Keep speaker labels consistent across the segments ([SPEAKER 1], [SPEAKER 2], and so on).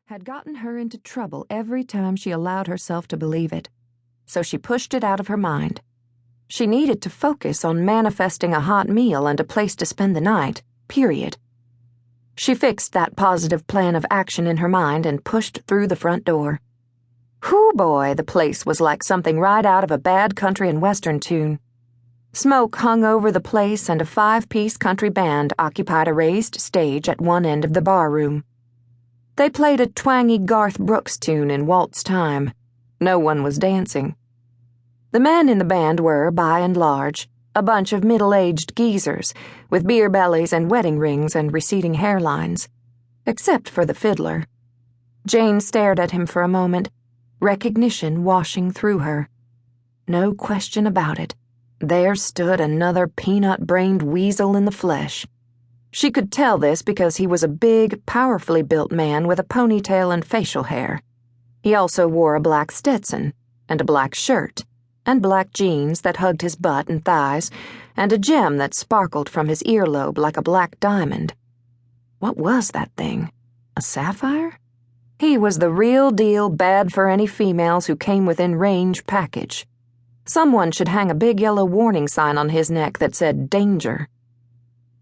[SPEAKER 1] had gotten her into trouble every time she allowed herself to believe it, so she pushed it out of her mind. She needed to focus on manifesting a hot meal and a place to spend the night, period. She fixed that positive plan of action in her mind and pushed through the front door. Whew, boy, the place was like something right out of a bad country and western tune. Smoke hung over the place, and a 5-piece country band occupied a raised stage at one end of the bar room. They played a twangy Garth Brooks tune in waltz time. No one was dancing. The men in the band were, by and large, a bunch of middle-aged geezers with beer bellies and wedding rings and receding hairlines, except for the fiddler. Jane stared at him for a moment, recognition washing through her. No question about it. There stood another peanut-brained weasel in the flesh. She could tell this because he was a big, powerfully built man with a ponytail and facial hair. He also wore a black Stetson, and a black shirt, and black jeans that hugged his butt and thighs, and a gem that sparkled from his earlobe like a black diamond. What was that thing? A sapphire? He was the real deal bad for any females who came within range package. Someone should hang a big yellow warning sign on his neck that said danger.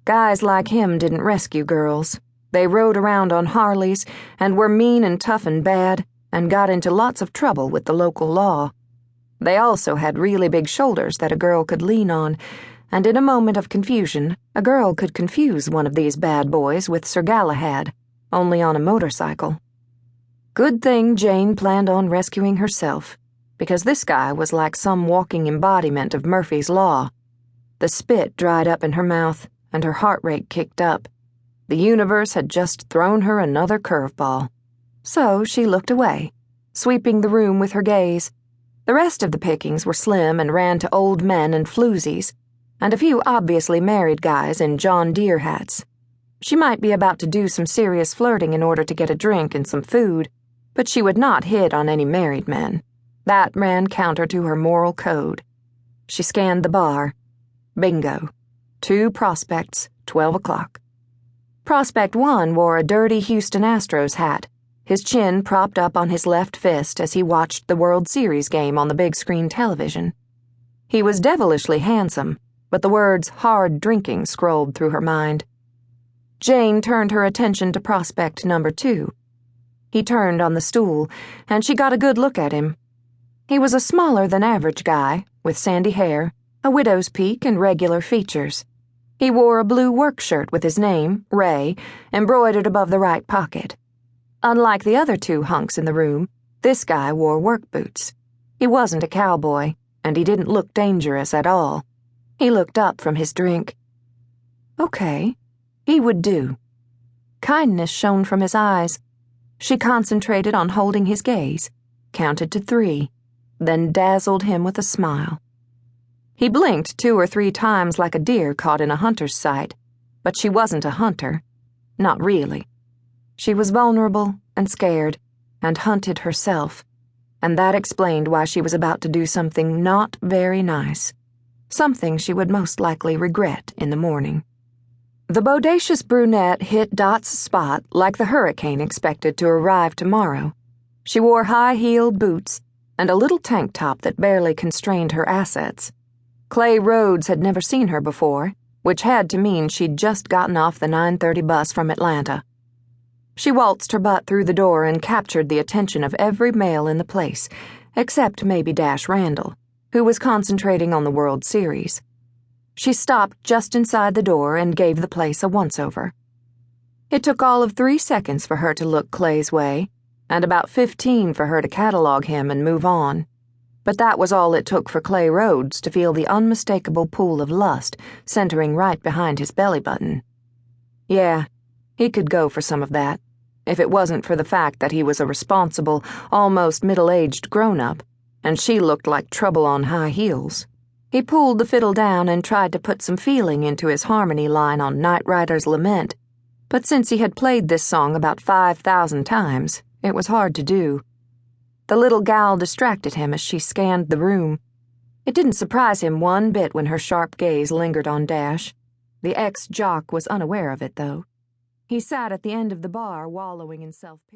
[SPEAKER 1] Guys like him didn't rescue girls. They rode around on Harleys and were mean and tough and bad and got into lots of trouble with the local law. They also had really big shoulders that a girl could lean on, and in a moment of confusion, a girl could confuse one of these bad boys with Sir Galahad, only on a motorcycle. Good thing Jane planned on rescuing herself, because this guy was like some walking embodiment of Murphy's Law. The spit dried up in her mouth, and her heart rate kicked up. The universe had just thrown her another curveball. So she looked away, sweeping the room with her gaze. The rest of the pickings were slim and ran to old men and floozies, and a few obviously married guys in John Deere hats. She might be about to do some serious flirting in order to get a drink and some food, but she would not hit on any married men. That ran counter to her moral code. She scanned the bar. Bingo. 2 prospects, 12 o'clock. Prospect 1 wore a dirty Houston Astros hat, his chin propped up on his left fist as he watched the World Series game on the big screen television. He was devilishly handsome, but the words hard drinking scrolled through her mind. Jane turned her attention to prospect number 2. He turned on the stool, and she got a good look at him. He was a smaller than average guy, with sandy hair, a widow's peak, and regular features. He wore a blue work shirt with his name, Ray, embroidered above the right pocket. Unlike the other 2 hunks in the room, this guy wore work boots. He wasn't a cowboy, and he didn't look dangerous at all. He looked up from his drink. Okay, he would do. Kindness shone from his eyes. She concentrated on holding his gaze, counted to 3, then dazzled him with a smile. He blinked 2 or 3 times like a deer caught in a hunter's sight, but she wasn't a hunter. Not really. She was vulnerable and scared, and hunted herself, and that explained why she was about to do something not very nice, something she would most likely regret in the morning. The bodacious brunette hit Dot's spot like the hurricane expected to arrive tomorrow. She wore high-heeled boots and a little tank top that barely constrained her assets. Clay Rhodes had never seen her before, which had to mean she'd just gotten off the 9:30 bus from Atlanta. She waltzed her butt through the door and captured the attention of every male in the place, except maybe Dash Randall, who was concentrating on the World Series. She stopped just inside the door and gave the place a once-over. It took all of 3 seconds for her to look Clay's way, and about 15 for her to catalog him and move on. But that was all it took for Clay Rhodes to feel the unmistakable pool of lust centering right behind his belly button. Yeah, he could go for some of that, if it wasn't for the fact that he was a responsible, almost middle-aged grown-up, and she looked like trouble on high heels. He pulled the fiddle down and tried to put some feeling into his harmony line on Night Rider's Lament, but since he had played this song about 5,000 times, it was hard to do. The little gal distracted him as she scanned the room. It didn't surprise him one bit when her sharp gaze lingered on Dash. The ex-jock was unaware of it, though. He sat at the end of the bar, wallowing in self-pity.